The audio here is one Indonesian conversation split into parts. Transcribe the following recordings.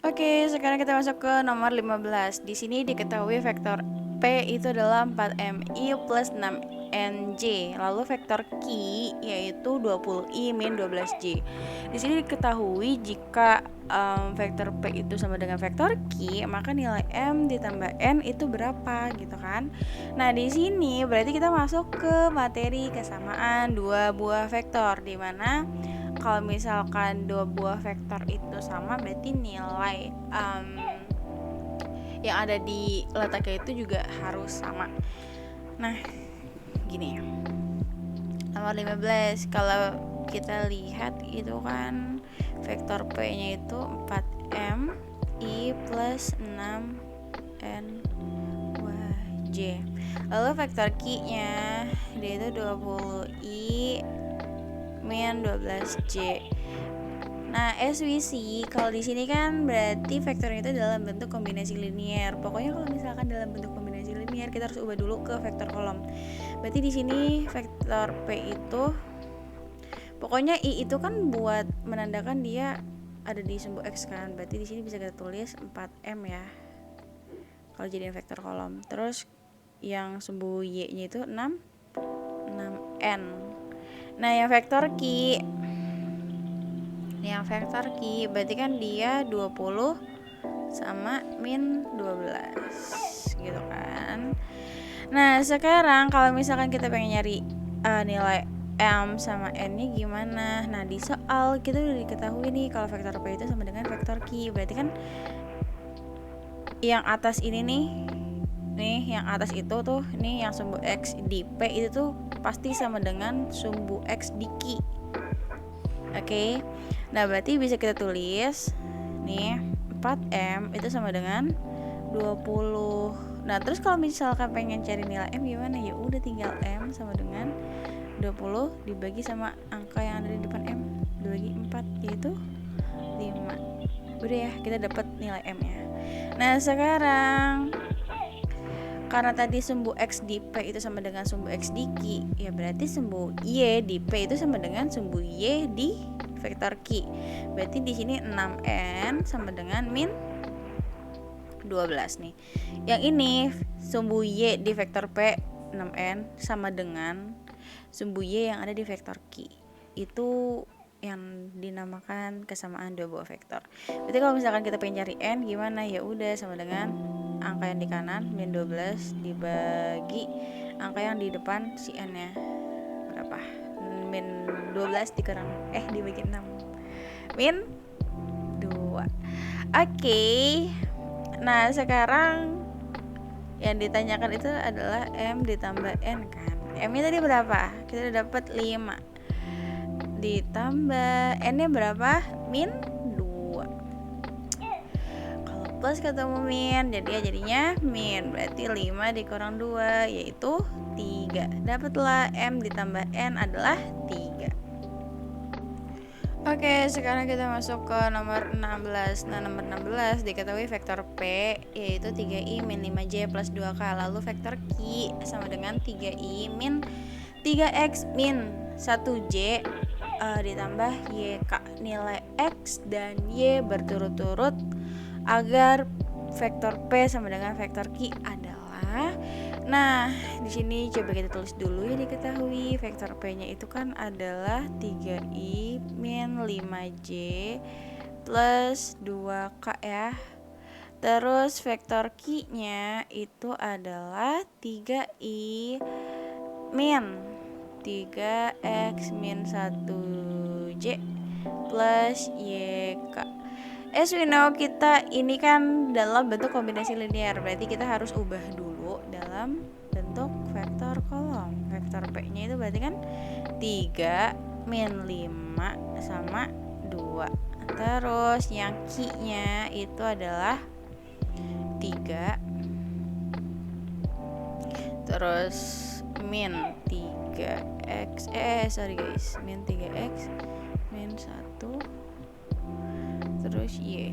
Oke, sekarang kita masuk ke nomor 15. Di sini diketahui vektor P itu adalah 4MI plus 6NJ. Lalu vektor Q yaitu 20I min 12J. Di sini diketahui jika vektor P itu sama dengan vektor Q, maka nilai M ditambah N itu berapa gitu kan. Nah, di sini berarti kita masuk ke materi kesamaan dua buah vektor, di mana kalau misalkan dua buah vektor itu sama, berarti nilai yang ada di letaknya itu juga harus sama. Nah, gini ya, nomor 15, kalau kita lihat itu kan vektor P nya itu 4M I plus 6N J. Lalu vektor Q nya dia itu 20I min 12J. Nah, as we see, kalau di sini kan berarti vektornya itu dalam bentuk kombinasi linier. Pokoknya kalau misalkan dalam bentuk kombinasi linier, kita harus ubah dulu ke vektor kolom. Berarti di sini vektor P itu, pokoknya I itu kan buat menandakan dia ada di sumbu X kan. Berarti di sini bisa kita tulis 4M ya, kalau jadiin vektor kolom. Terus yang sumbu Y-nya itu 6N. Nah, yang vektor Q berarti kan dia 20 sama min 12 gitu kan. Nah, sekarang kalau misalkan kita pengen nyari nilai M sama N nya gimana? Nah, di soal kita udah diketahui nih kalau vektor P itu sama dengan vektor Q. Berarti kan yang atas ini nih yang atas itu tuh, nih yang sumbu X di P itu tuh pasti sama dengan sumbu X di Q. Oke. Nah, berarti bisa kita tulis nih 4M itu sama dengan 20. Nah, terus kalau misalkan pengen cari nilai M gimana? Ya udah tinggal M sama dengan 20 dibagi sama angka yang ada di depan M, dibagi 4 yaitu 5. Udah ya, kita dapat nilai M nya. Nah, sekarang karena tadi sumbu X di P itu sama dengan sumbu X di Q, ya berarti sumbu Y di P itu sama dengan sumbu Y di vektor Q. Berarti di sini 6N sama dengan min 12 nih. Yang ini sumbu Y di vektor P 6N sama dengan sumbu Y yang ada di vektor Q. Itu yang dinamakan kesamaan dua buah vektor. Berarti kalau misalkan kita pengen cari N gimana? Ya udah sama dengan angka yang di kanan min 12 dibagi angka yang di depan si N nya berapa? Min 12 dikurang dibagi 6 min 2. Oke. Nah, sekarang yang ditanyakan itu adalah M ditambah N kan. M nya tadi berapa? Kita udah dapat 5 ditambah N nya berapa? Min 2. Kalau plus ketemu min, jadinya min. Berarti 5 dikurang 2 yaitu 3. Dapatlah M ditambah N adalah 3. Oke, sekarang kita masuk ke nomor 16. Nah, nomor 16 diketahui vektor P yaitu 3I min 5J plus 2K. Lalu vektor Q sama dengan 3I min 3X min 1J ditambah YK. Nilai X dan Y berturut-turut agar vektor P sama dengan vektor Q adalah. Nah, di sini coba kita tulis dulu ya, diketahui vektor P-nya itu kan adalah 3I min 5J plus 2K ya. Terus vektor Q-nya itu adalah 3I min 3X min 1J plus YK. As we know, kita ini kan dalam bentuk kombinasi linear, berarti kita harus ubah dulu dalam bentuk vektor kolom. Vektor P-nya itu berarti kan 3 min 5 sama 2. Terus yang Q-nya itu adalah 3 terus min 3x min 3x min 1 terus y.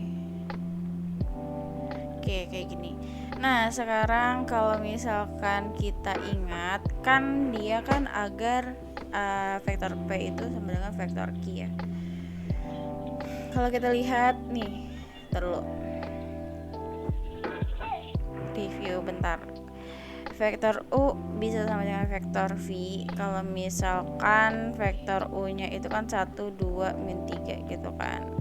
Oke, kayak gini. Nah, sekarang kalau misalkan kita ingat kan dia kan agar vektor P itu sama dengan vektor Q ya. Kalau kita lihat nih, terus review bentar. Vektor U bisa sama dengan vektor V kalau misalkan vektor U nya itu kan 1, 2, min 3 gitu kan.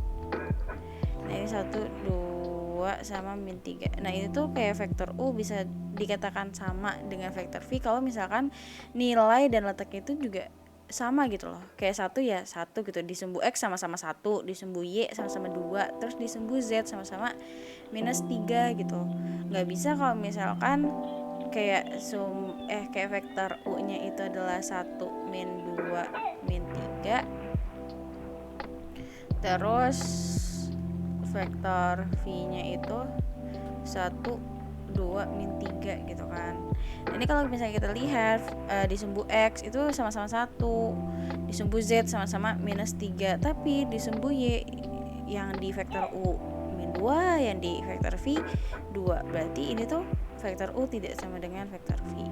Nah ini 1, 2 sama min 3. Nah itu tuh kayak vektor U bisa dikatakan sama dengan vektor V kalau misalkan nilai dan letaknya itu juga sama gitu loh. Kayak 1 ya 1 gitu, di sumbu X sama-sama 1, di sumbu Y sama-sama 2, terus di sumbu Z sama-sama minus 3 gitu. Nggak bisa kalau misalkan kayak kayak vektor U-nya itu adalah 1, min 2, min 3. Terus vektor V-nya itu 1, 2, min 3 gitu kan. Nah, ini kalau misalnya kita lihat di sumbu X itu sama-sama 1, di sumbu Z sama-sama minus 3, tapi di sumbu Y yang di vektor U min 2, yang di vektor V 2. Berarti ini tuh vektor U tidak sama dengan vektor V.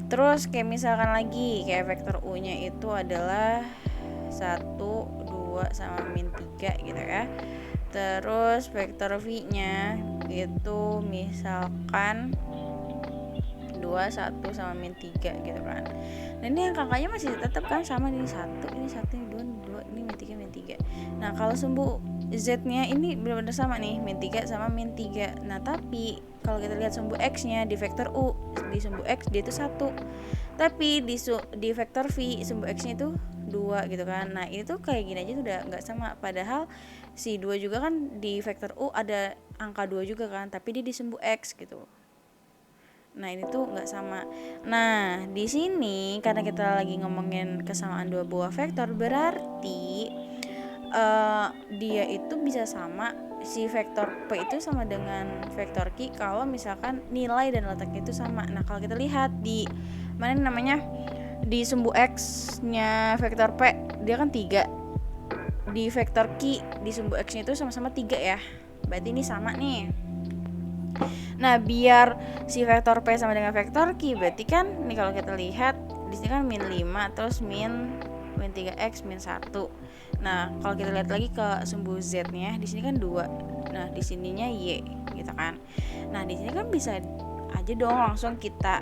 Terus kayak misalkan lagi kayak vektor U nya itu adalah 1, 2 sama min 3 gitu ya. Terus vektor V nya itu misalkan 2, 1 sama min 3 gitu kan. Dan ini yang kakaknya masih tetap kan sama, ini 1, ini 1, ini 2, ini min 3, min 3. Nah kalau sumbu Z nya ini benar-benar sama nih, min 3 sama min 3. Nah tapi kalau kita lihat sumbu X nya di vektor U, di sumbu X dia itu 1, tapi di vektor V sumbu X nya itu 2 gitu kan. Nah itu kayak gini aja tuh udah nggak sama, padahal si 2 juga kan di vektor U ada angka 2 juga kan, tapi dia di sumbu X gitu. Nah ini tuh nggak sama. Nah di sini karena kita lagi ngomongin kesamaan dua buah vektor, berarti dia itu bisa sama, si vektor P itu sama dengan vektor Q kalau misalkan nilai dan letaknya itu sama. Nah kalau kita lihat di mana namanya, di sumbu X nya vektor P dia kan 3, di vektor Q di sumbu X nya itu sama-sama 3 ya, berarti ini sama nih. Nah biar si vektor P sama dengan vektor Q, berarti kan nih kalau kita lihat di sini kan min 5, terus min 3x min 1. Nah kalau kita lihat lagi ke sumbu Z nya, di sini kan 2, nah di sininya Y gitu kan. Nah di sini kan bisa aja dong langsung kita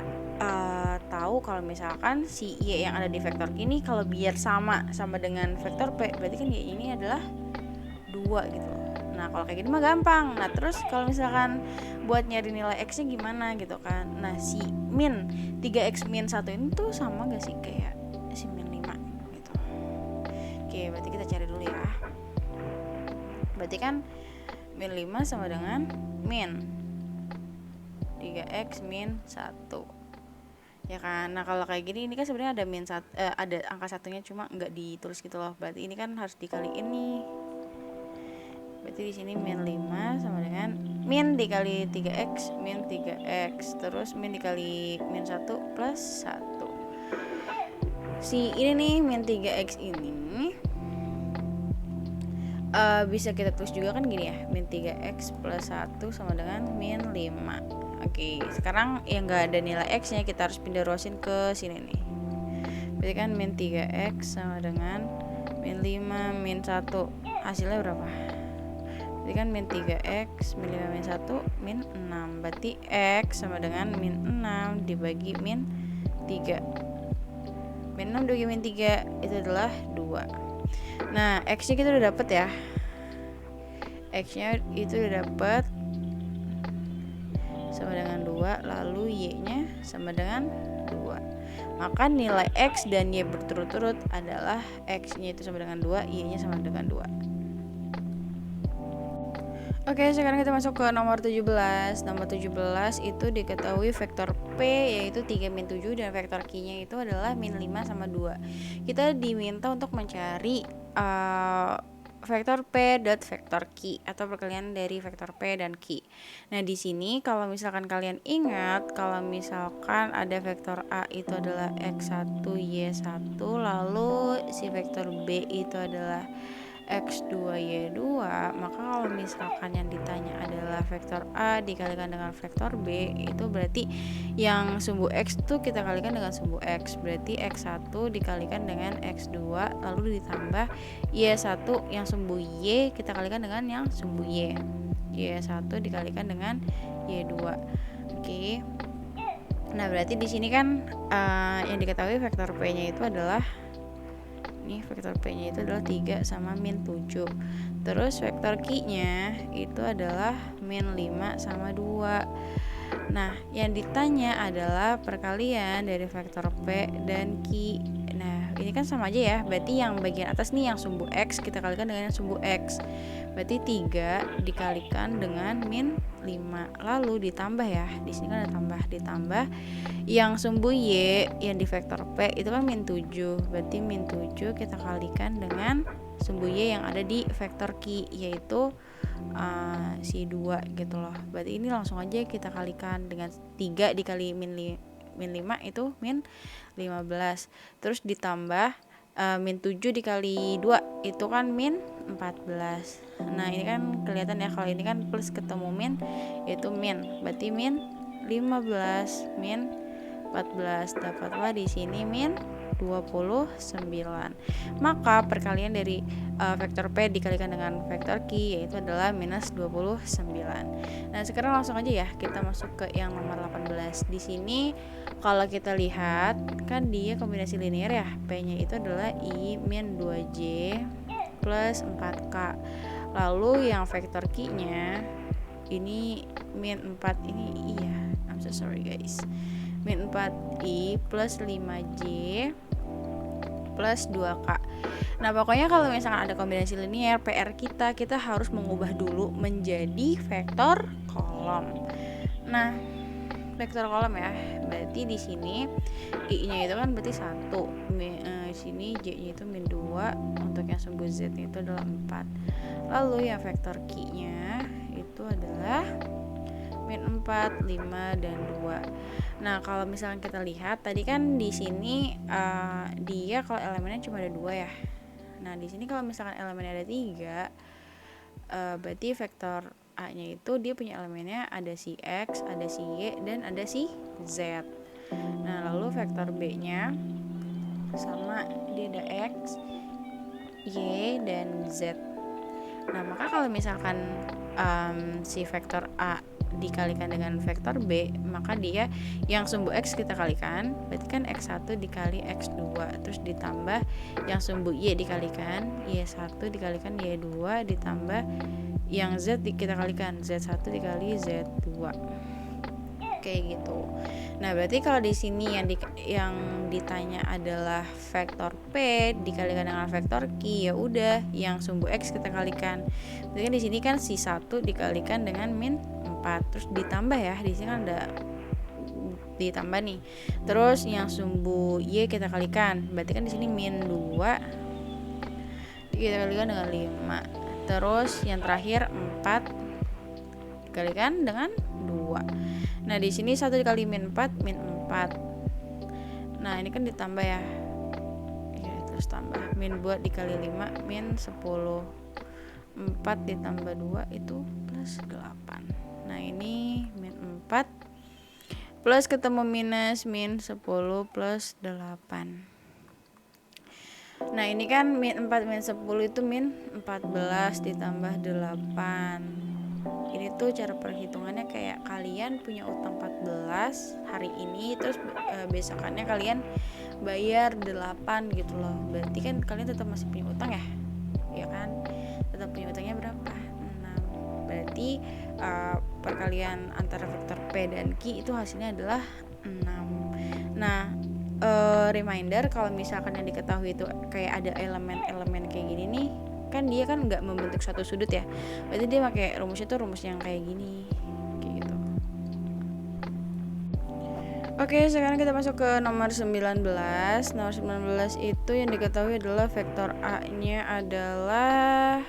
tahu kalau misalkan si Y yang ada di vektor Q ini kalau biar sama dengan vektor P, berarti kan Y ini adalah 2 gitu. Nah kalau kayak gini mah gampang. Nah terus kalau misalkan buat nyari nilai X nya gimana gitu kan. Nah si min 3x min 1 ini tuh sama gak sih kayak si min 5 gitu. Oke berarti kita cari dulu ya. Berarti kan min 5 sama dengan min 3x min 1 ya kan. Nah kalau kayak gini ini kan sebenarnya ada min 1, ada angka satunya cuma nggak ditulis gitu loh. Berarti ini kan harus dikaliin nih. Berarti di sini min 5 sama dengan min dikali 3x min 3x, terus min dikali min 1 plus 1. Si ini nih min 3x ini bisa kita tulis juga kan gini ya, min 3x plus 1 sama dengan min 5. Oke, sekarang yang gak ada nilai x nya kita harus pindah ruasin ke sini nih. Berarti kan min 3x sama dengan min 5 min 1, hasilnya berapa? Berarti kan min 3x min 5 min 1 min 6. Berarti x sama dengan min 6 dibagi min 3. Min 6 dibagi min 3 itu adalah 2. Nah x nya kita udah dapet ya, x nya itu udah dapet sama dengan 2, lalu y nya sama dengan 2. Maka nilai x dan y berturut-turut adalah x nya itu sama dengan 2, y nya sama dengan 2. Oke, sekarang kita masuk ke nomor 17. Nomor 17 itu diketahui vektor P yaitu 3 min 7 dan vektor Q-nya itu adalah min 5 sama 2. Kita diminta untuk mencari vektor P dot vektor Q atau perkalian dari vektor P dan Q. Nah, di sini kalau misalkan kalian ingat, kalau misalkan ada vektor A itu adalah x1 y1, lalu si vektor B itu adalah x2 y2, maka kalau misalkan yang ditanya adalah vektor A dikalikan dengan vektor B, itu berarti yang sumbu x tuh kita kalikan dengan sumbu x, berarti x1 dikalikan dengan x2 lalu ditambah y1 yang sumbu y kita kalikan dengan yang sumbu y, y1 dikalikan dengan Y2. Oke. Nah, berarti di sini kan yang diketahui vektor P-nya itu adalah vektor P-nya itu adalah 3 sama min 7. Terus vektor Q-nya itu adalah min 5 sama 2. Nah, yang ditanya adalah perkalian dari vektor P dan Q. Nah, ini kan sama aja ya. Berarti yang bagian atas nih yang sumbu X kita kalikan dengan yang sumbu X. Berarti 3 dikalikan dengan min 5. Lalu ditambah ya. Di sini kan ada tambah, ditambah yang sumbu Y yang di vektor P itu kan min 7. Berarti min 7 kita kalikan dengan sumbu Y yang ada di vektor Q, yaitu si 2 gitu loh. Berarti ini langsung aja kita kalikan dengan 3 dikali min 5 itu min 15. Terus ditambah min 7 dikali 2 itu kan min 14. Nah, ini kan kelihatan ya, kalau ini kan plus ketemu min yaitu min. Berarti min 15 min 14, dapatlah di sini min 29. Maka perkalian dari vektor P dikalikan dengan vektor Q yaitu adalah minus 29. Nah, sekarang langsung aja ya kita masuk ke yang nomor 18. Di sini kalau kita lihat kan dia kombinasi linear ya. P-nya itu adalah I min 2J plus 4K. Lalu yang vektor Q-nya ini min 4 ini iya. I'm so sorry guys. Min 4i plus 5j plus 2k. Nah, pokoknya kalau misalkan ada kombinasi linear, PR kita harus mengubah dulu menjadi vektor kolom. Nah, vektor kolom ya. Berarti di sini i-nya itu kan berarti 1. Di sini j-nya itu min 2, untuk yang sumbu z-nya itu adalah 4. Lalu yang vektor q-nya itu adalah min 4, 5 dan 2. Nah, kalau misalkan kita lihat tadi kan di sini dia kalau elemennya cuma ada 2 ya. Nah, di sini kalau misalkan elemennya ada 3, berarti vektor A-nya itu dia punya elemennya ada si X, ada si Y, dan ada si Z. Nah, lalu vektor B-nya sama dia ada X, Y, dan Z. Nah, maka kalau misalkan si vektor A dikalikan dengan vektor B, maka dia yang sumbu X kita kalikan, berarti kan X1 dikali X2, terus ditambah yang sumbu Y dikalikan Y1 dikalikan Y2, ditambah yang Z kita kalikan Z1 dikali Z2, kayak gitu. Nah, berarti kalau di sini yang ditanya adalah vektor P dikalikan dengan vektor Q, ya udah yang sumbu X kita kalikan. Berarti kan di sini kan si 1 dikalikan dengan min 4, terus ditambah ya, di sini kan ada ditambah nih. Terus yang sumbu Y kita kalikan. Berarti kan di sini min 2 kita kalikan dengan 5. Terus yang terakhir 4 dikalikan dengan 2. Nah, di sini 1 dikali min 4 min 4. Nah, ini kan ditambah ya. Terus tambah min 2 dikali 5 min 10. 4 ditambah 2 itu plus 8. Nah, ini min 4 plus ketemu minus min 10 plus 8. Nah, ini kan min 4 min 10 itu min 14 ditambah 8. Ini tuh cara perhitungannya kayak kalian punya utang 14 hari ini, terus besokannya kalian bayar 8 gitu loh. Berarti kan kalian tetap masih punya utang ya. Ya kan? Tetap punya utangnya berapa? 6. Berarti perkalian antara vektor P dan Q itu hasilnya adalah 6. Nah, reminder kalau misalkan yang diketahui itu kayak ada elemen-elemen kayak gini nih, kan dia kan nggak membentuk satu sudut ya. Berarti dia pakai rumusnya tuh rumus yang kayak gini, kayak gitu. Oke, sekarang kita masuk ke nomor 19. Nomor 19 itu yang diketahui adalah vektor A-nya adalah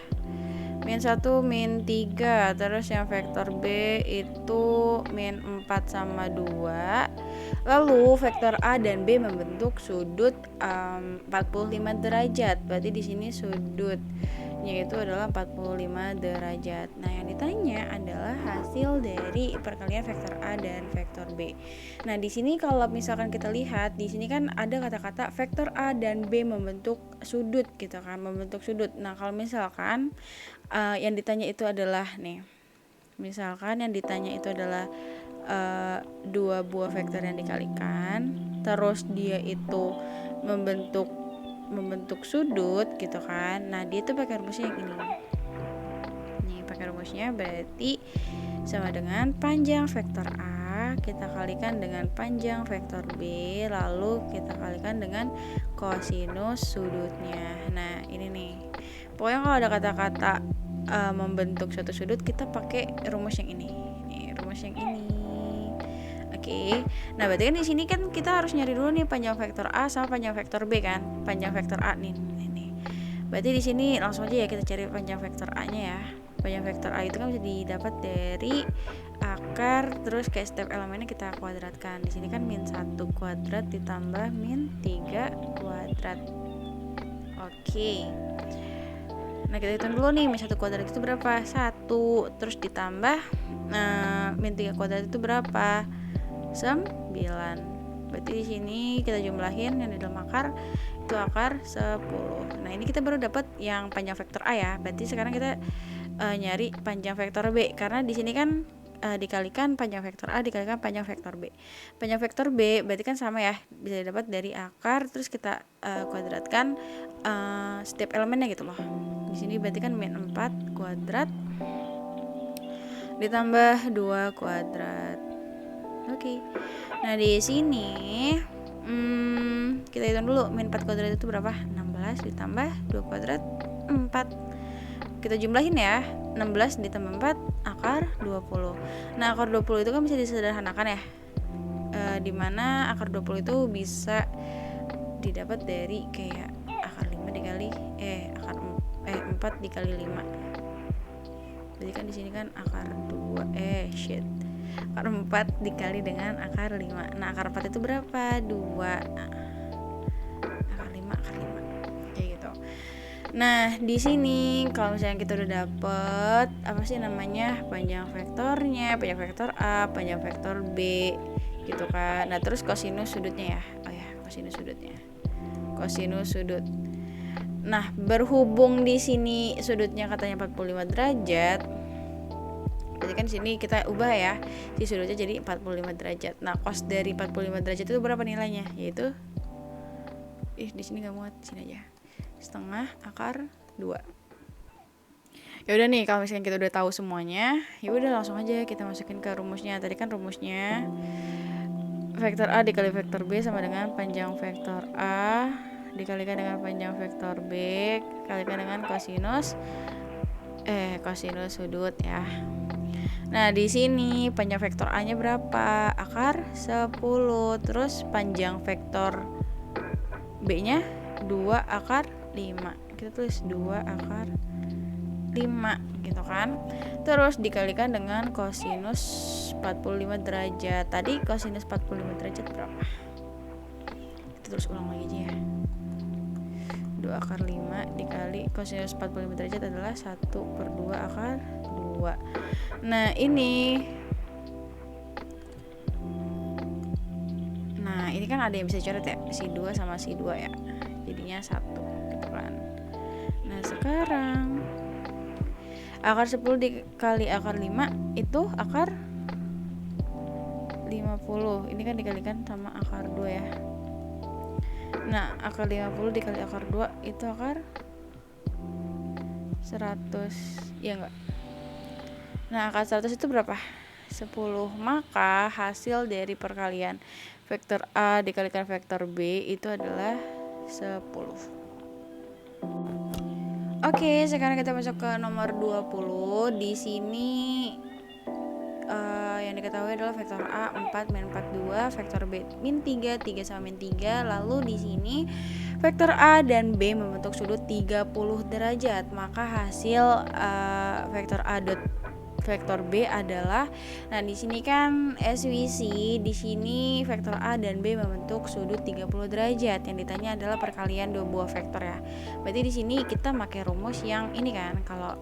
min 1 min 3, terus yang vektor B itu min 4 sama 2. Lalu vektor A dan B membentuk sudut 45 derajat. Berarti di sini sudutnya itu adalah 45 derajat. Nah, yang ditanya adalah hasil dari perkalian vektor A dan vektor B. Nah, di sini kalau misalkan kita lihat, di sini kan ada kata-kata vektor A dan B membentuk sudut gitu kan, membentuk sudut. Nah, kalau misalkan yang ditanya itu adalah nih Misalkan yang ditanya itu adalah dua buah vektor yang dikalikan, terus dia itu membentuk sudut gitu kan. Nah, dia tuh pakai rumusnya yang ini. Nih, pakai rumusnya berarti sama dengan panjang vektor A kita kalikan dengan panjang vektor B, lalu kita kalikan dengan kosinus sudutnya. Nah, ini nih. Pokoknya kalau ada kata-kata membentuk suatu sudut, kita pakai rumus yang ini. Nih, rumus yang ini. Oke. Nah, berarti kan di sini kan kita harus nyari dulu nih panjang vektor A sama panjang vektor B kan. Panjang vektor A nih. Berarti di sini langsung aja ya kita cari panjang vektor A-nya ya. Panjang vektor A itu kan bisa didapat dari akar, terus kayak setiap elemennya kita kuadratkan. Di sini kan min 1 kuadrat ditambah min 3 kuadrat. Oke. Nah, kita hitung dulu nih, min 1 kuadrat itu berapa? 1. Terus ditambah min 3 kuadrat itu berapa? 9. Berarti di sini kita jumlahin yang di dalam akar itu akar 10. Nah, ini kita baru dapat yang panjang vektor A ya. Berarti sekarang kita nyari panjang vektor B, karena di sini kan dikalikan panjang vektor A dikalikan panjang vektor B. Panjang vektor B berarti kan sama ya, bisa didapat dari akar terus kita kuadratkan setiap elemennya gitu loh. Di sini berarti kan min 4 kuadrat ditambah 2 kuadrat. Oke. Nah, di sini kita hitung dulu, min 4 kuadrat itu berapa? 16 ditambah 2 kuadrat 4. Kita jumlahin ya, 16 ditambah 4 akar 20. Nah, akar 20 itu kan bisa disederhanakan ya, dimana akar 20 itu bisa didapat dari kayak akar 5 dikali 4 dikali 5. Jadi kan di sini kan akar 2 akar 4 dikali dengan akar 5. Nah, akar 4 itu berapa? 2. Akar 5 kayak gitu. Nah, di sini kalau misalnya kita udah dapet panjang vektornya, panjang vektor A, panjang vektor B gitu kan. Nah, terus kosinus sudutnya ya. Kosinus sudutnya. Kosinus sudut. Nah, berhubung di sini sudutnya katanya 45 derajat. Berarti kan di sini kita ubah ya, si sudutnya jadi 45 derajat. Nah, cos dari 45 derajat itu berapa nilainya? Yaitu di sini enggak muat, sini aja. Setengah akar 2. Ya udah nih, kalau misalkan kita udah tahu semuanya, ya udah langsung aja kita masukin ke rumusnya. Tadi kan rumusnya vektor A dikali vektor B sama dengan panjang vektor A dikalikan dengan panjang vektor B kalikan dengan kosinus sudut ya. Nah, di sini panjang vektor A-nya berapa? Akar 10. Terus panjang vektor B-nya 2 akar 5. Kita tulis 2 akar 5 gitu kan. Terus dikalikan dengan kosinus 45 derajat. Tadi kosinus 45 derajat berapa? Kita terus ulang lagi aja ya. 2 akar 5 dikali kosinus 45 derajat adalah 1/2 akar 2. Nah, ini kan ada yang bisa coret ya, si 2 sama si 2 ya. Jadinya 1 gitu kan. Nah, sekarang akar 10 dikali akar 5 itu akar 50. Ini kan dikalikan sama akar 2 ya. Nah, akar 50 dikali akar 2 itu akar 100. Iya enggak? Nah, akar 100 itu berapa? 10. Maka hasil dari perkalian vektor A dikalikan vektor B itu adalah 10. Oke, sekarang kita masuk ke nomor 20. Di sini yang diketahui adalah vektor A 4 min 4 2, vektor B min 3 sama min 3. Lalu di sini vektor A dan B membentuk sudut 30 derajat. Maka hasil vektor A dot vektor B adalah, nah di sini kan as we see, di sini vektor A dan B membentuk sudut 30 derajat. Yang ditanya adalah perkalian dua buah vektor ya. Berarti di sini kita pakai rumus yang ini kan, kalau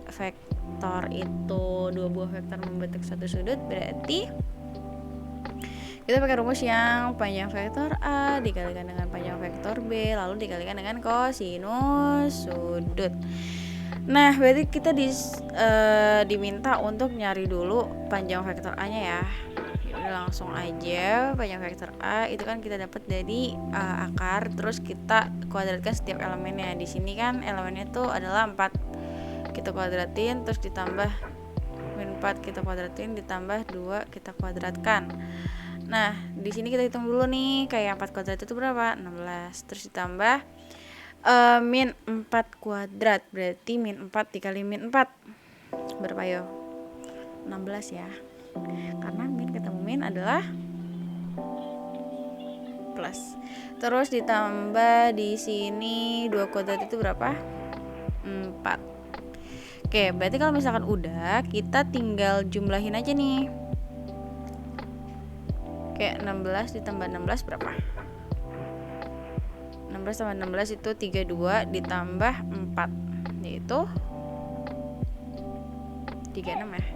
vektor itu dua buah vektor membentuk satu sudut, berarti kita pakai rumus yang panjang vektor A dikalikan dengan panjang vektor B lalu dikalikan dengan kosinus sudut. Nah, berarti kita diminta untuk nyari dulu panjang vektor A-nya ya. Udah langsung aja, panjang vektor A itu kan kita dapat dari akar, terus kita kuadratkan setiap elemennya. Di sini kan elemennya tuh adalah 4. Kita kuadratin terus ditambah min 4 kita kuadratin ditambah 2 kita kuadratkan. Nah, di sini kita hitung dulu nih, kayak 4 kuadrat itu berapa? 16. Terus ditambah min 4 kuadrat, berarti min 4 dikali min 4 berapa yo? 16 ya, karena min ketemu min adalah plus. Terus ditambah di sini 2 kuadrat itu berapa? 4. Oke, berarti kalau misalkan udah, kita tinggal jumlahin aja nih. Oke, 16 ditambah 16 berapa? 16 tambah 16 itu 32 ditambah 4, yaitu 36 ya.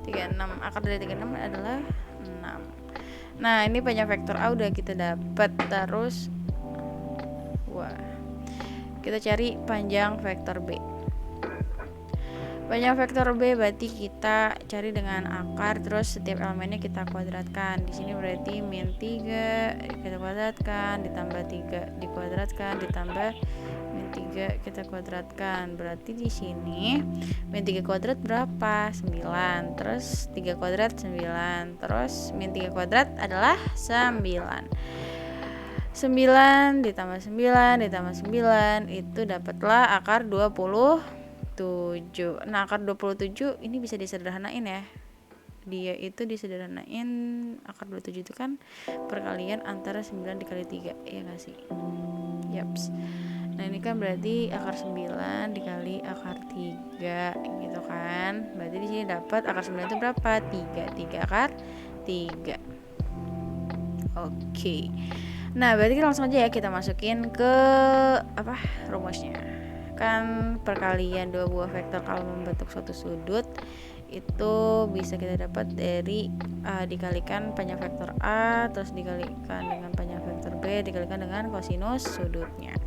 36, akar dari 36 adalah 6. Nah, ini panjang vektor A udah kita dapat. Terus kita cari panjang vektor B. Panjang vektor B berarti kita cari dengan akar, terus setiap elemennya kita kuadratkan. Di sini berarti min 3 kita kuadratkan, ditambah 3 dikuadratkan, ditambah min 3 kita kuadratkan. Berarti di sini min 3 kuadrat berapa? 9. Terus 3 kuadrat 9. Terus min 3 kuadrat adalah 9. 9 ditambah 9 ditambah 9 itu dapatlah akar 27. Nah, akar 27 ini bisa disederhanain ya. Dia itu disederhanain, akar 27 itu kan perkalian antara 9 dikali 3, ya nggak sih? Yaps. Nah, ini kan berarti akar 9 dikali akar 3 gitu kan. Berarti di sini dapat akar 9 itu berapa? 3 akar 3. Oke. Nah, berarti kita langsung aja ya kita masukin ke rumusnya. Kan perkalian dua buah vektor kalau membentuk suatu sudut itu bisa kita dapat dari dikalikan panjang vektor A terus dikalikan dengan panjang vektor B dikalikan dengan kosinus sudutnya.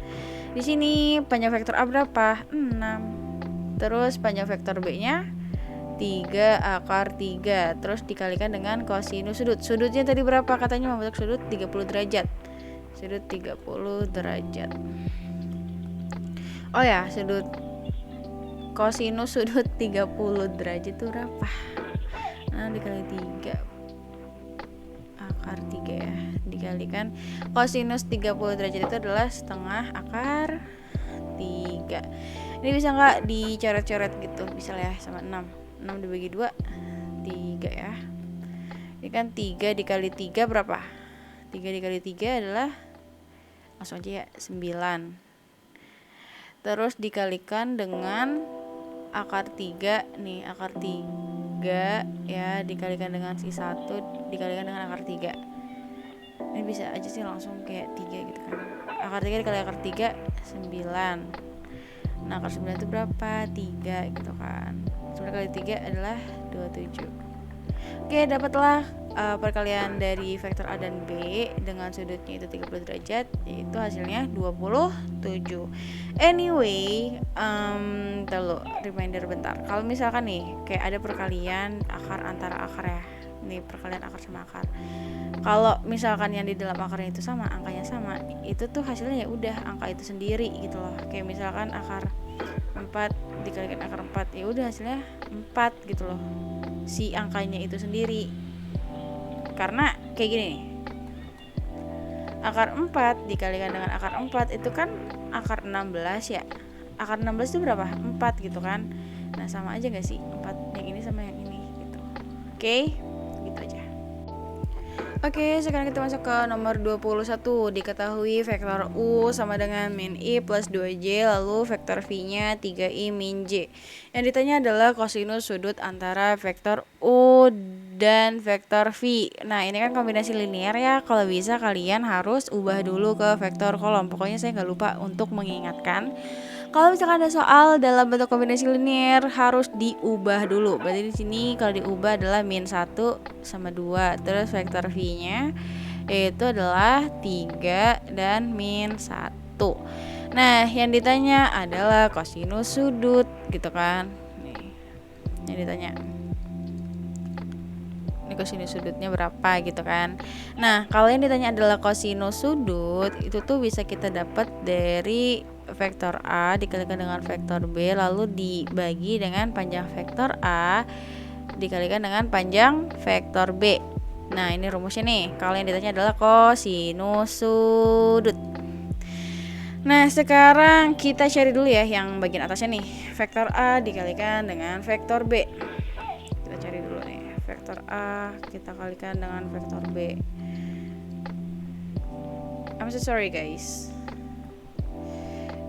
Di sini panjang vektor A berapa? 6. Terus panjang vektor B-nya 3 akar 3 terus dikalikan dengan kosinus sudut. Sudutnya tadi berapa? Katanya membentuk sudut 30 derajat. Sudut 30 derajat. Oh ya, sudut kosinus sudut 30 derajat itu berapa? Nah, dikali 3 akar 3 ya. Dikalikan kosinus 30 derajat itu adalah setengah akar 3. Ini bisa nggak dicoret-coret gitu? Bisa lah ya, sama 6. 6 dibagi 2 3 ya. Ini kan 3 dikali 3 berapa? 3 dikali 3 adalah langsung aja ya 9. Terus dikalikan dengan akar 3 nih, akar 3 ya dikalikan dengan si 1 dikalikan dengan akar 3. Ini bisa aja sih langsung kayak 3 gitu kan. Akar 3 dikali akar 3 9. Nah, akar 9 itu berapa? 3 gitu kan. 9 kali 3 adalah 27. Oke, dapatlah perkalian dari vektor A dan B dengan sudutnya itu 30 derajat, yaitu hasilnya 27. Anyway, reminder bentar. Kalau misalkan nih kayak ada perkalian akar antara akar ya. Nih perkalian akar sama akar. Kalau misalkan yang di dalam akarnya itu sama, angkanya sama, itu tuh hasilnya ya udah angka itu sendiri gitu loh. Kayak misalkan akar 4 dikalikan akar 4, ya udah hasilnya 4 gitu loh. Si angkanya itu sendiri. Karena kayak gini nih. Akar 4 dikalikan dengan akar 4 itu kan akar 16 ya. Akar 16 itu berapa? 4 gitu kan. Nah, sama aja gak sih? 4 yang ini sama yang ini gitu. Oke, gitu aja. Oke, sekarang kita masuk ke nomor 21. Diketahui vektor U sama dengan min I plus 2J, lalu vektor V-nya 3I min J. Yang ditanya adalah kosinus sudut antara vektor U dan vektor V. Nah, ini kan kombinasi linear ya. Kalau bisa kalian harus ubah dulu ke vektor kolom. Pokoknya saya nggak lupa untuk mengingatkan. Kalau misalkan ada soal dalam bentuk kombinasi linear harus diubah dulu. Berarti di sini kalau diubah adalah min 1 sama 2. Terus vektor V-nya yaitu adalah 3 dan min 1. Nah, yang ditanya adalah kosinus sudut gitu kan. Nih, yang ditanya ini kosinus sudutnya berapa gitu kan. Nah, kalau yang ditanya adalah kosinus sudut, itu tuh bisa kita dapat dari vektor A dikalikan dengan vektor B lalu dibagi dengan panjang vektor A dikalikan dengan panjang vektor B. Nah, ini rumusnya nih. Kalau yang ditanya adalah kosinus sudut. Nah, sekarang kita cari dulu ya yang bagian atasnya nih. Vektor A dikalikan dengan vektor B. Kita cari dulu nih. Vektor A kita kalikan dengan vektor B. I'm so sorry guys.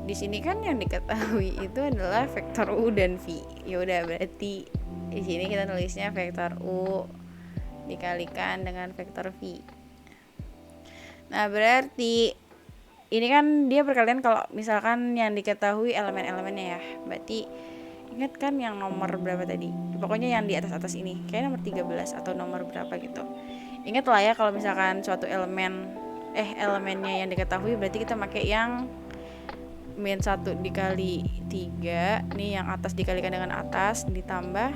Di sini kan yang diketahui itu adalah vektor U dan V. Ya udah, berarti di sini kita nulisnya vektor U dikalikan dengan vektor V. Nah, berarti ini kan dia perkalian kalau misalkan yang diketahui elemen-elemennya ya. Berarti ingat kan yang nomor berapa tadi? Pokoknya yang di atas-atas ini. Kayak nomor 13 atau nomor berapa gitu. Ingat lah ya kalau misalkan suatu elemennya yang diketahui, berarti kita pakai yang min 1 dikali 3. Nih yang atas dikalikan dengan atas ditambah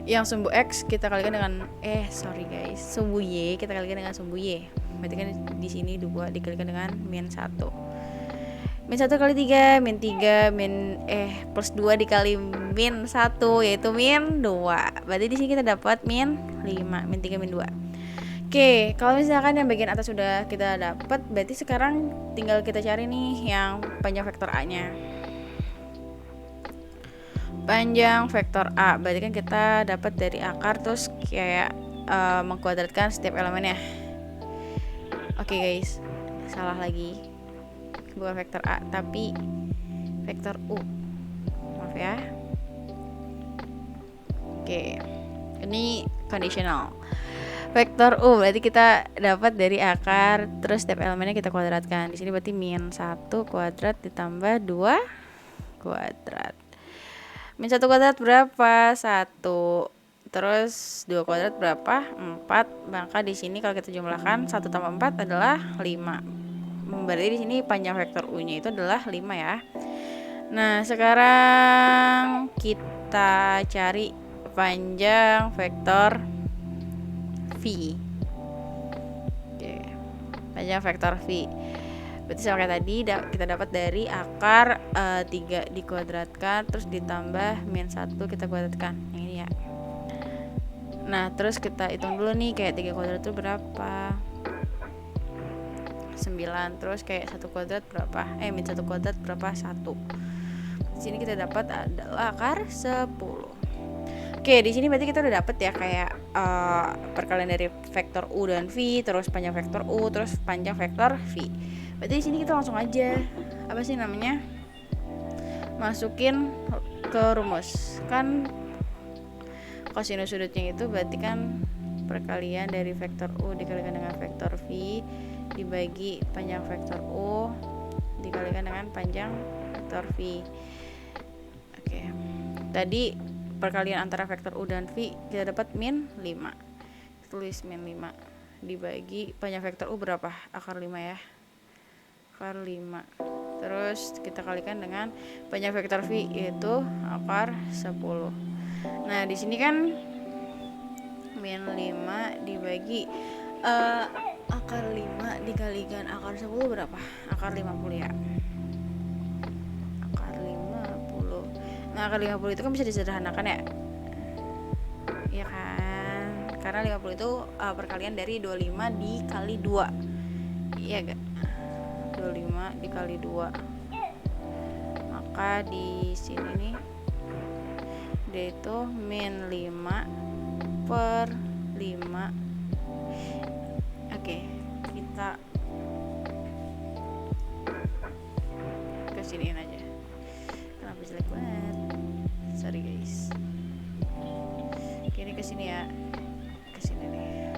yang sumbu X kita kalikan dengan sumbu Y kita kalikan dengan sumbu Y. Berarti kan di sini 2 dikalikan dengan min 1. Min 1 kali 3 min 3 plus 2 dikali min 1 yaitu min 2. Berarti di sini kita dapat min 5, min 3 min 2. Oke, kalau misalkan yang bagian atas sudah kita dapat, berarti sekarang tinggal kita cari nih yang panjang vektor A-nya. Panjang vektor A berarti kan kita dapat dari akar terus kayak mengkuadratkan setiap elemennya. Oke guys, salah lagi, bukan vektor A tapi vektor U, maaf ya. Oke, ini conditional. Vektor U berarti kita dapat dari akar terus setiap elemennya kita kuadratkan. Di sini berarti min 1 kuadrat ditambah 2 kuadrat. Min 1 kuadrat berapa? 1. Terus 2 kuadrat berapa? 4. Maka di sini kalau kita jumlahkan 1 tambah 4 adalah 5. Berarti di sini panjang vektor U-nya itu adalah 5 ya. Nah, sekarang kita cari panjang vektor V. Oke. Panjang vektor V. Berarti sama kayak tadi kita dapat dari akar 3 dikuadratkan terus ditambah min 1 kita kuadratkan. Yang ini ya. Nah, terus kita hitung dulu nih kayak 3 kuadrat itu berapa? 9. Terus kayak 1 kuadrat berapa? Min 1 kuadrat berapa? 1. Di sini kita dapat adalah akar 10. Oke, di sini berarti kita udah dapat ya kayak perkalian dari vektor U dan V, terus panjang vektor U, terus panjang vektor V. Berarti di sini kita langsung aja masukin ke rumus. Kan kosinus sudutnya itu berarti kan perkalian dari vektor U dikalikan dengan vektor V dibagi panjang vektor U dikalikan dengan panjang vektor V. Oke. Tadi perkalian antara vektor U dan V kita dapat min 5. Tulis min 5 dibagi panjang vektor U berapa? Akar 5 ya. Akar 5. Terus kita kalikan dengan panjang vektor V yaitu akar 10. Nah, di sini kan min 5 dibagi akar 5 dikalikan akar 10 berapa? Akar 50 ya. Akar 50. Nah, akar 50 itu kan bisa disederhanakan ya. Iya kan? Karena 50 itu perkalian dari 25 dikali 2. Iya gak? 25 dikali 2. Maka di sini nih dia itu min 5 per 5. Oke, kita kesiniin aja. Kenapa jelek banget? Sorry guys. Oke, ini kesini ya. Kesini nih.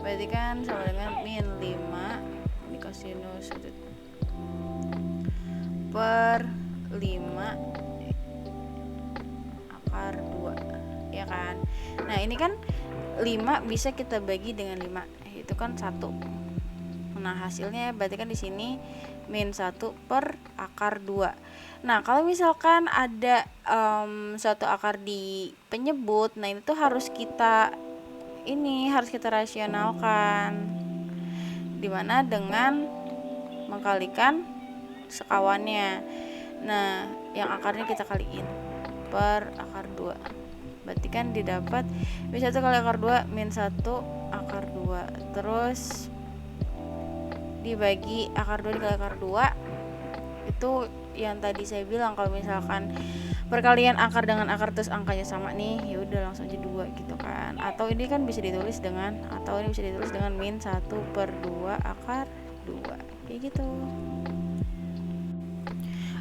Berarti kan sama dengan min 5 dikosinus sudut per 5 akar 2 ya kan. Nah, ini kan 5 bisa kita bagi dengan 5 itu kan 1. Nah hasilnya berarti kan di sini min 1 per akar 2. Nah kalau misalkan ada suatu akar di penyebut, nah ini tuh harus kita rasionalkan, dimana dengan mengkalikan sekawannya. Nah yang akarnya kita kaliin per akar 2, berarti kan didapat min 1 kali akar 2 min 1 akar 2, terus dibagi akar 2 dikali akar 2. Itu yang tadi saya bilang, kalau misalkan perkalian akar dengan akar terus angkanya sama nih, ya udah langsung aja 2 gitu kan. Atau ini kan bisa ditulis dengan min 1 per 2 akar 2 kayak gitu.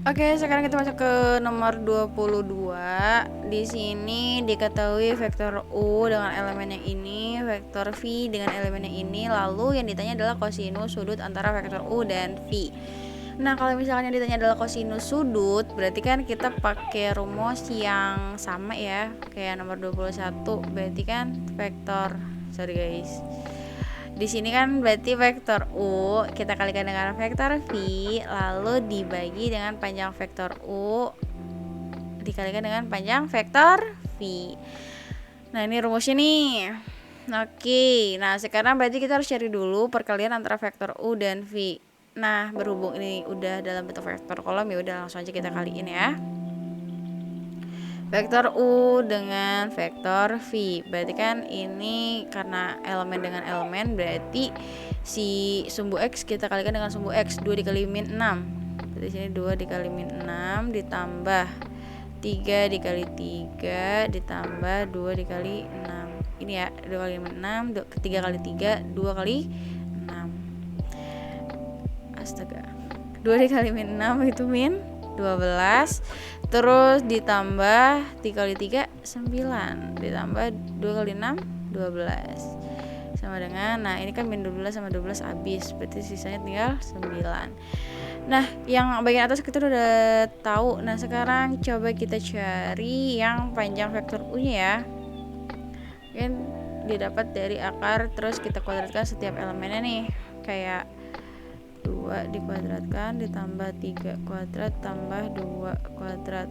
Oke, sekarang kita masuk ke nomor 22. Di sini diketahui vektor U dengan elemennya ini, vektor V dengan elemennya ini, lalu yang ditanya adalah kosinus sudut antara vektor U dan V. Nah, kalau misalnya ditanya adalah kosinus sudut, berarti kan kita pakai rumus yang sama ya, kayak nomor 21. Berarti kan di sini kan berarti vektor U kita kalikan dengan vektor V, lalu dibagi dengan panjang vektor U dikalikan dengan panjang vektor V. Nah ini rumusnya nih. Oke, nah sekarang berarti kita harus cari dulu perkalian antara vektor U dan V. Nah berhubung ini udah dalam bentuk vektor kolom, ya udah langsung aja kita kaliin ya. Vektor U dengan vektor V, berarti kan ini karena elemen dengan elemen, berarti si sumbu X kita kalikan dengan sumbu X, 2 dikali min 6. Berarti sini 2 dikali min 6 ditambah 3 dikali 3 ditambah 2 dikali 6. Ini ya, 2 kali min 6, 3 kali 3, 2 kali 6. Astaga. 2 dikali min 6 itu min 12, terus ditambah 3 kali 3 9, ditambah 2 kali 6 12 sama dengan, nah ini kan min 12 sama 12 habis, berarti sisanya tinggal 9. Nah yang bagian atas kita udah tahu. Nah sekarang coba kita cari yang panjang vektor U nya ya, kan didapat dari akar, terus kita kuadratkan setiap elemennya nih, kayak 2 dikuadratkan ditambah 3 kuadrat tambah 2 kuadrat.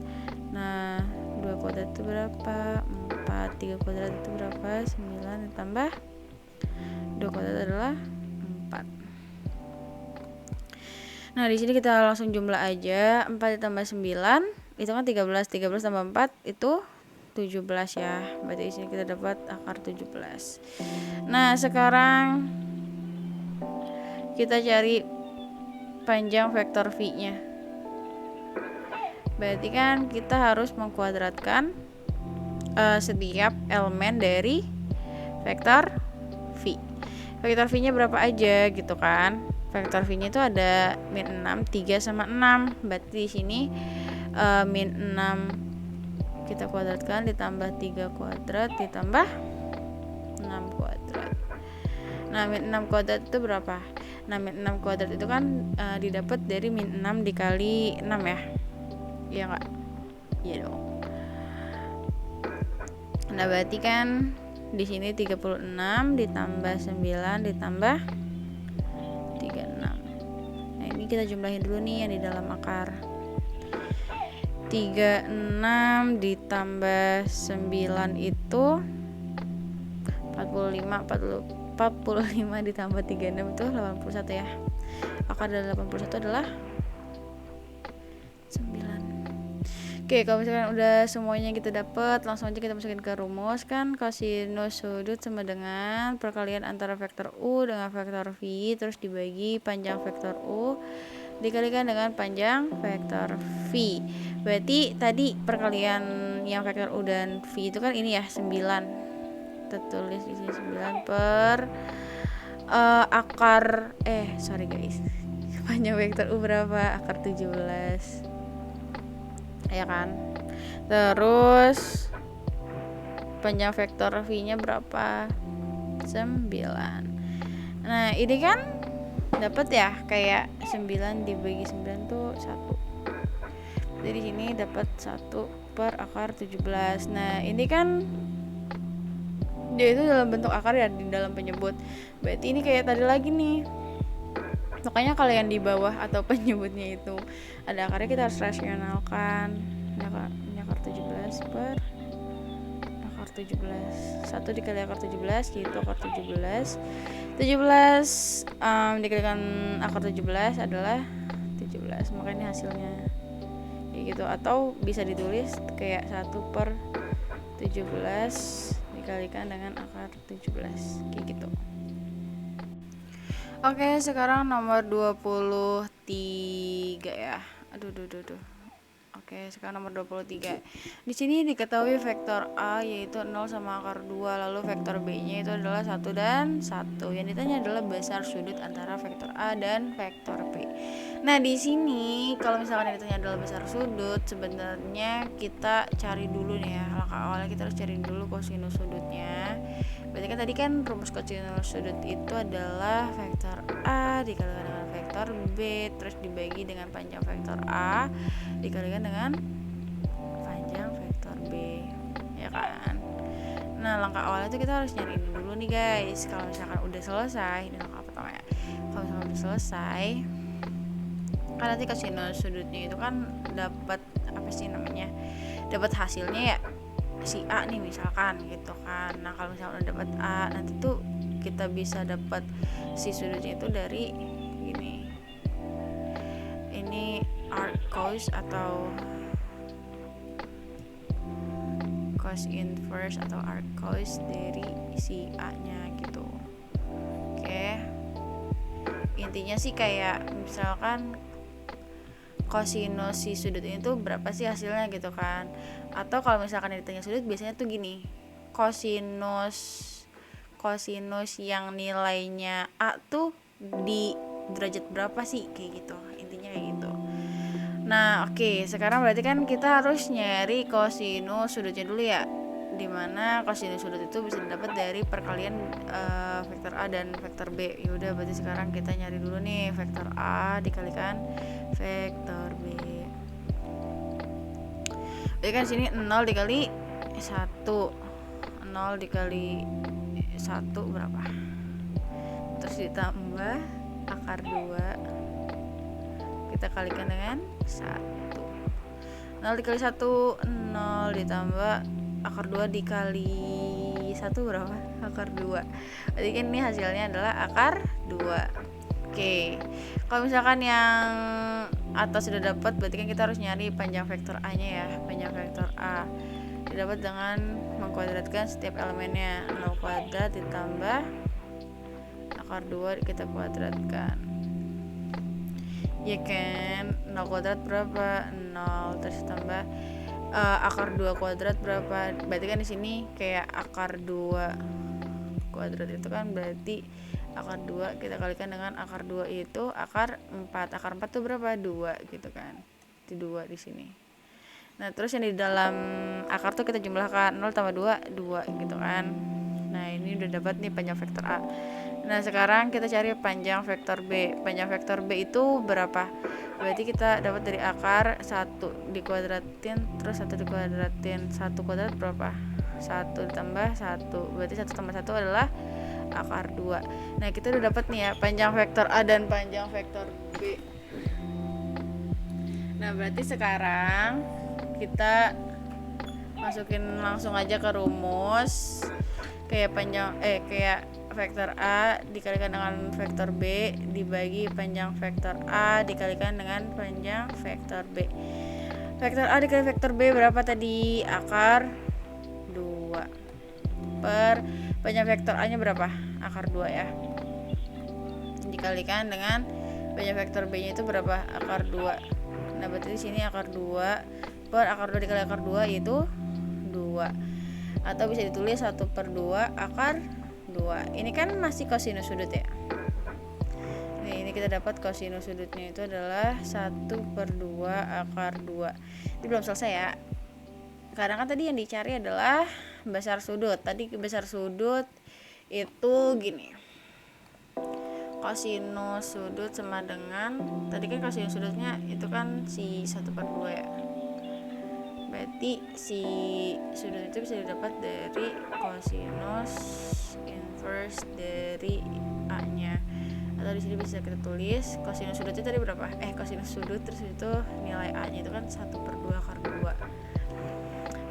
Nah 2 kuadrat itu berapa? 4. 3 kuadrat itu berapa? 9 ditambah 2 kuadrat adalah 4. Nah di sini kita langsung jumlah aja. 4 ditambah 9 itu kan 13. 13 tambah 4 itu 17 ya. Berarti di sini kita dapat akar 17. Nah sekarang kita cari panjang vektor V-nya. Berarti kan kita harus mengkuadratkan setiap elemen dari vektor V. Vektor V-nya berapa aja gitu kan? Vektor V-nya itu ada min 6, 3 sama 6. Berarti di sini min 6 kita kuadratkan ditambah 3 kuadrat ditambah 6 kuadrat. Nah min 6 kuadrat itu berapa? Nah min 6 kuadrat itu kan didapat dari min 6 dikali 6 ya. Iya enggak? Iya dong. Nah berarti kan di sini 36 ditambah 9 ditambah 36. Nah ini kita jumlahin dulu nih yang di dalam akar. 36 ditambah 9 itu 45 ditambah 36 itu 81 ya. Akar dari 81 adalah 9. Oke, kalau misalkan udah semuanya kita dapat, langsung aja kita masukin ke rumus. Kan kosinus sudut sama dengan perkalian antara vektor U dengan vektor V, terus dibagi panjang vektor U dikalikan dengan panjang vektor V. Berarti tadi perkalian yang vektor U dan V itu kan ini ya 9. Kita tulis di sini 9 per akar panjang vektor U berapa? Akar 17 ya kan. Terus panjang vektor V nya berapa? 9. Nah ini kan dapat ya, kayak 9 dibagi 9 tuh 1. Jadi di sini dapat 1 per akar 17. Nah ini kan Dia itu dalam bentuk akar ya di dalam penyebut. Berarti ini kayak tadi lagi nih. Makanya kalau yang di bawah atau penyebutnya itu ada akarnya, kita harus rasionalkan. Ini akar 17 per akar 17. 1 dikali akar 17 gitu, akar 17. 17 dikalikan akar 17 adalah 17. Makanya hasilnya kayak gitu. Atau bisa ditulis kayak 1 per 17 dikalikan dengan akar 17 kayak gitu. Oke, sekarang nomor 23 ya. Aduh. Oke, sekarang nomor 23. Di sini diketahui vektor A yaitu 0 sama akar 2, lalu vektor B-nya itu adalah 1 dan 1. Yang ditanya adalah besar sudut antara vektor A dan vektor B. Nah, di sini kalau misalkan yang ditanya adalah besar sudut, sebenarnya kita cari dulu nih ya. Langkah awalnya kita harus cari dulu kosinus sudutnya. Berarti kan tadi kan rumus kosinus sudut itu adalah vektor A dikalikan dengan vektor B terus dibagi dengan panjang vektor A dikalikan dengan panjang vektor B, ya kan? Nah, langkah awalnya itu kita harus nyari ini dulu nih guys. Kalau misalkan udah selesai, ini langkah pertama ya. Kalau misalkan udah selesai, kan nanti kosinus sudutnya itu kan dapat apa sih namanya? Dapat hasilnya ya si A nih misalkan gitu kan. Nah, kalau misalkan udah dapat A, nanti tuh kita bisa dapat si sudutnya itu dari gini. Ini arc cos atau cos inverse atau arc cos dari si A-nya gitu. Oke. Intinya sih kayak misalkan kosinus si sudut ini tuh berapa sih hasilnya gitu kan. Atau kalau misalkan ditanya sudut biasanya tuh gini, kosinus yang nilainya A tuh di derajat berapa sih, kayak gitu, intinya kayak gitu. Nah, oke, sekarang berarti kan kita harus nyari kosinus sudutnya dulu ya, dimana kosinus sudut itu bisa didapat dari perkalian vektor A dan vektor B. Yaudah, berarti sekarang kita nyari dulu nih vektor A dikalikan vektor B. Berarti kan sini 0 dikali 1, 0 dikali 1 berapa? Terus ditambah akar 2 kita kalikan dengan 1. 0 dikali 1 0 ditambah akar 2 dikali 1 berapa? Akar 2. Berarti kan ini hasilnya adalah akar 2. Oke. Kalau misalkan yang atas sudah dapat, berarti kan kita harus nyari panjang vektor A-nya ya. Panjang vektor A didapat dengan mengkuadratkan setiap elemennya. 0 kuadrat ditambah akar 2 kita kuadratkan. Ya kan, 0 kuadrat berapa? 0 terus tambah akar 2 kuadrat berapa? Berarti kan di sini kayak akar 2 kuadrat itu kan berarti akar 2 kita kalikan dengan akar 2 itu akar 4. Akar 4 itu berapa? 2 gitu kan. Di 2 di sini. Nah, terus yang di dalam akar tuh kita jumlahkan 0 tambah 2 2 gitu kan. Nah, ini udah dapat nih panjang vektor A. Nah, sekarang kita cari panjang vektor B. Panjang vektor B itu berapa? Berarti kita dapat dari akar 1 dikuadratin terus 1 dikuadratin. 1 kuadrat berapa? 1 ditambah 1. Berarti 1 tambah 1 adalah akar 2. Nah, kita udah dapat nih ya panjang vektor A dan panjang vektor B. Nah, berarti sekarang kita masukin langsung aja ke rumus. Kayak kayak vektor A dikalikan dengan vektor B dibagi panjang vektor A dikalikan dengan panjang vektor B. Vektor A dikali vektor B berapa tadi? Akar 2 per panjang vektor A nya berapa? Akar 2 ya. Dikalikan dengan panjang vektor B nya itu berapa? Akar 2. Nah, berarti di sini akar 2 per akar 2 dikali akar 2 yaitu 2. Atau bisa ditulis 1 per 2 akar 2. Ini kan masih kosinus sudut ya. Nah, ini kita dapat kosinus sudutnya itu adalah 1 per 2 akar 2. Ini belum selesai ya. Karena kan tadi yang dicari adalah besar sudut. Tadi besar sudut itu gini. Kosinus sudut sama dengan, tadi kan kosinus sudutnya itu kan si 1 per 2 ya. berarti si sudut itu bisa didapat dari kosinus inverse dari A-nya. Atau di sini bisa kita tulis kosinus sudut itu tadi berapa? Kosinus sudut terus itu nilai A-nya itu kan 1/2 akar 2.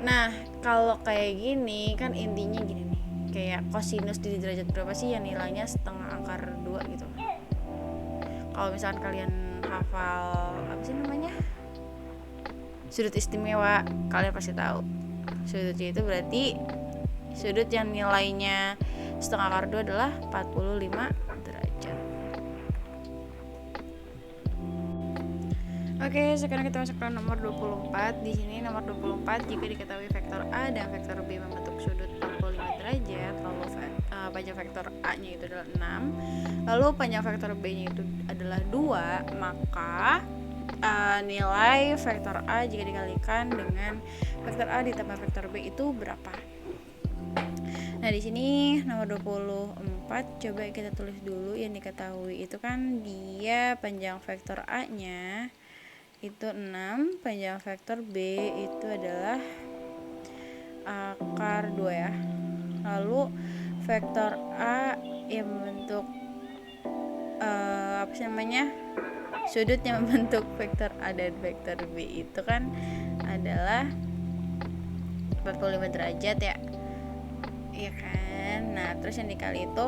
Nah, kalau kayak gini kan intinya gini nih. Kayak kosinus di derajat berapa sih yang nilainya setengah akar 2 gitu. Kalau misalkan kalian hafal apa sih namanya? Sudut istimewa, kalian pasti tahu. Sudutnya itu berarti sudut yang nilainya setengah akar 2 adalah 45 derajat. Oke, sekarang kita masuk ke nomor 24. Di sini nomor 24, jika diketahui vektor A dan vektor B membentuk sudut 45 derajat, lalu panjang vektor A-nya itu adalah 6, lalu panjang vektor B-nya itu adalah 2, maka nilai vektor A jika dikalikan dengan vektor A ditambah vektor B itu berapa? Nah, di sini nomor 24 coba kita tulis dulu yang diketahui itu kan dia panjang vektor A-nya itu 6, panjang vektor B itu adalah akar 2 ya. Lalu vektor A yang membentuk apa sih namanya? Sudut yang membentuk vektor A dan vektor B itu kan adalah 45 derajat ya. Iya kan? Nah, terus yang dikali itu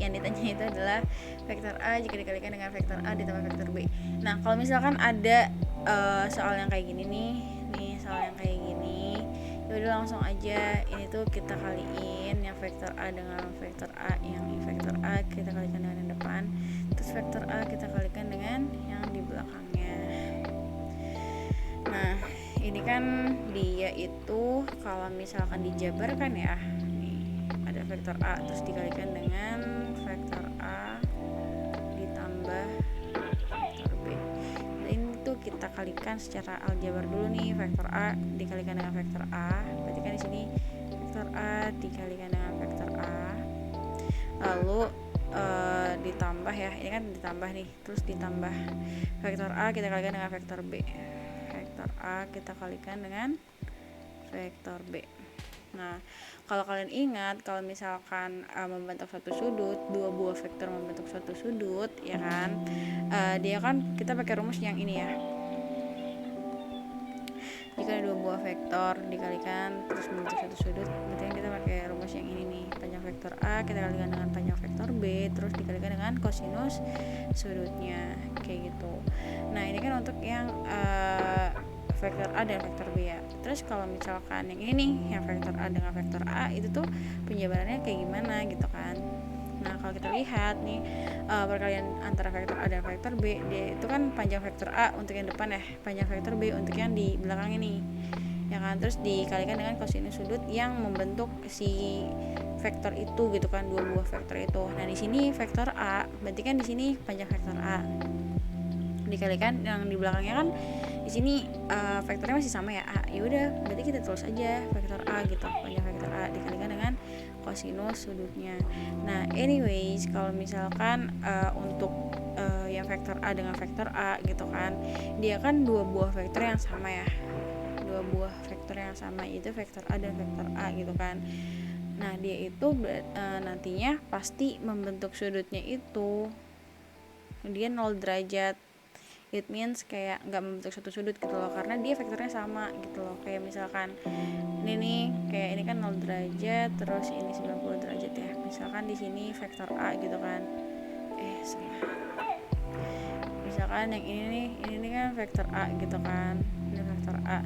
yang ditanya itu adalah vektor A jika dikalikan dengan vektor A ditambah vektor B. Nah, kalau misalkan ada soal yang kayak gini nih soal yang kayak gini, ya udah langsung aja ini tuh kita kaliin yang vektor A dengan vektor A, yang vektor A kita kalikan dengan yang depan, terus vektor A kita kalikan dengan yang di belakangnya. Nah, ini kan dia itu kalau misalkan dijabarkan ya, nih ada vektor A terus dikalikan dengan vektor A ditambah vektor B. Nah, ini tuh kita kalikan secara aljabar dulu nih, vektor A dikalikan dengan vektor A, berarti kan di sini vektor A dikalikan dengan vektor A, lalu ditambah ya, ini kan ditambah nih, terus ditambah vektor A kita kalikan dengan vektor B, vektor A kita kalikan dengan vektor B. Nah, kalau kalian ingat kalau misalkan membentuk satu sudut, dua buah vektor membentuk satu sudut ya kan, dia kan kita pakai rumus yang ini ya, jika dua buah vektor dikalikan terus membentuk satu sudut, berarti kita pakai rumus yang ini nih, panjang vektor A kita kalikan dengan panjang vektor B terus dikalikan dengan kosinus sudutnya, kayak gitu. Nah, ini kan untuk yang vektor A dan vektor B ya. Terus kalau misalkan yang ini nih, yang vektor A dengan vektor A itu tuh penjabarannya kayak gimana gitu kan. Nah, kalau kita lihat nih perkalian antara vektor A dan vektor B, dia itu kan panjang vektor A untuk yang depan ya, panjang vektor B untuk yang di belakang ini ya kan, terus dikalikan dengan kosinus sudut yang membentuk si vektor itu gitu kan, dua buah vektor itu. Nah, di sini vektor A, berarti kan di sini panjang vektor A dikalikan yang di belakangnya kan di sini vektornya masih sama ya, A. Ya udah, berarti kita tulis aja vektor A gitu, panjang vektor A dikalikan dengan kosinus sudutnya. Nah, anyways, kalau misalkan untuk yang vektor A dengan vektor A gitu kan, dia kan dua buah vektor yang sama ya, dua buah vektor yang sama, itu vektor A dan vektor A gitu kan. Nah, dia itu nantinya pasti membentuk sudutnya itu dia 0 derajat. It means kayak nggak membentuk satu sudut gitu loh, karena dia vektornya sama gitu loh. Kayak misalkan ini nih, kayak ini kan 0 derajat, terus ini 90 derajat ya. Misalkan di sini vektor A gitu kan. Salah. Misalkan yang ini kan vektor A gitu kan. Ini vektor A.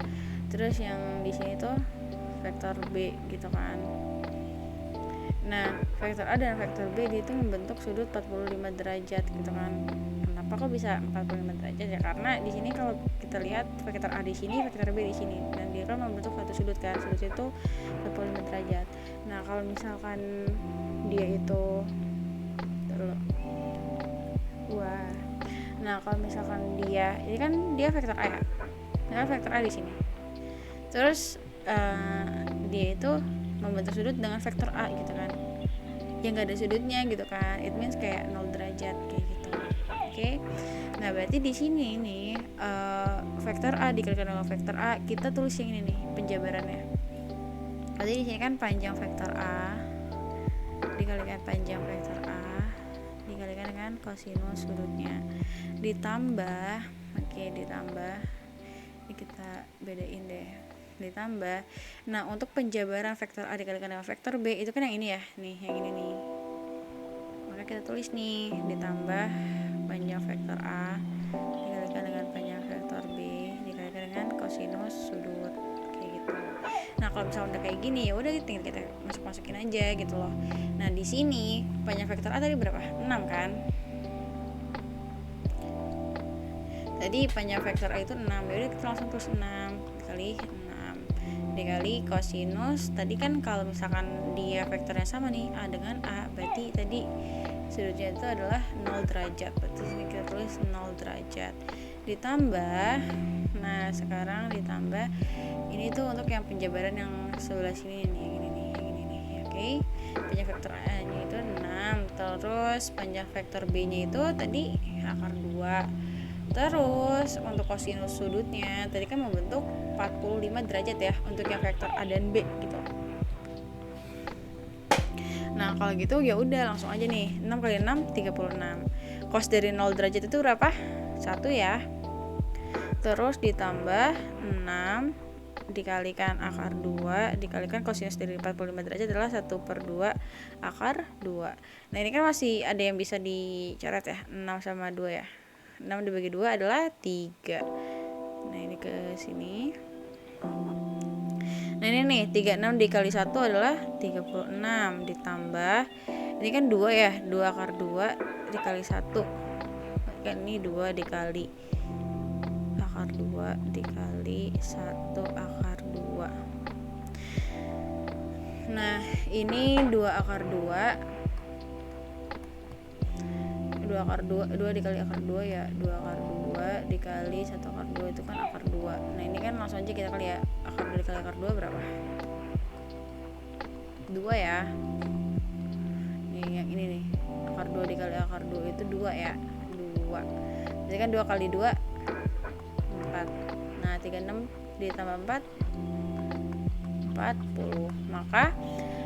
Terus yang di sini tuh vektor B gitu kan. Nah, vektor A dan vektor B dia itu membentuk sudut 45 derajat gitu kan. Kenapa kok bisa 45 derajat ya? Karena di sini kalau kita lihat vektor A di sini, vektor B di sini, dan dia kan membentuk satu sudut kan, sudut itu 45 derajat. Nah, kalau misalkan dia itu Nah, kalau misalkan ini kan dia vektor A ya. Nah, vektor A di sini. Terus dia itu membentuk sudut dengan vektor A gitu kan. Yang enggak ada sudutnya gitu kan. It means kayak 0 derajat kayak gitu. Oke. Nah, berarti di sini nih vektor A dikalikan dengan vektor A, kita tulis yang ini nih penjabarannya. Berarti di sini kan panjang vektor A dikalikan panjang vektor A dikalikan dengan kosinus sudutnya ditambah, ditambah, ini kita bedain deh, ditambah. Nah, untuk penjabaran vektor A dikalikan dengan vektor B itu kan yang ini ya, nih yang ini nih, maka kita tulis nih ditambah panjang vektor A dikalikan dengan panjang vektor B dikalikan dengan kosinus sudut, kayak gitu. Nah, kalau misalnya udah kayak gini ya udah tinggal kita masukin aja gitu loh. Nah, di sini panjang vektor A tadi berapa? 6 kan? Tadi panjang vektor A itu 6. Ya udah kita langsung tulis 6 dikali 6 dikali kosinus. Tadi kan kalau misalkan dia vektornya sama nih A dengan A, berarti tadi sudutnya itu adalah 0 derajat. Berarti sini kita tulis 0 derajat. Ditambah, nah sekarang ditambah ini tuh untuk yang penjabaran yang sebelah sini nih, yang ini nih. Oke. Panjang vektor A-nya itu 6. Terus panjang vektor B-nya itu tadi akar 2. Terus untuk kosinus sudutnya tadi kan membentuk 45 derajat ya untuk yang vektor A dan B gitu. Nah, kalau gitu ya udah langsung aja nih. 6 kali 6 36. Cos dari 0 derajat itu berapa? 1 ya. Terus ditambah 6 dikalikan akar 2 dikalikan kosinus dari 45 derajat adalah 1/2 akar 2. Nah, ini kan masih ada yang bisa dicoret ya, 6 sama 2 ya. 6 dibagi 2 adalah 3. Nah, ini ke sini. Nah, ini nih 36 dikali 1 adalah 36 ditambah ini kan 2 ya, 2 akar 2 dikali 1 kan ini 2 dikali akar 2 dikali 1 akar 2. Nah, ini 2 akar 2 dikali akar 2 ya, 2 akar 2 dikali 1 akar 2 itu kan akar 2. Nah, ini kan langsung aja kita kali ya, akar 2 dikali akar 2 berapa? 2 ya. Nih, yang ini nih, akar 2 dikali akar 2 itu 2 ya, 2. Jadi kan 2 kali 2 4. Nah, 36 ditambah 4 40. Maka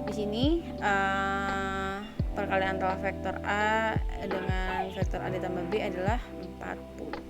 di sini perkalian antara vektor A dengan vektor A ditambah B adalah 40.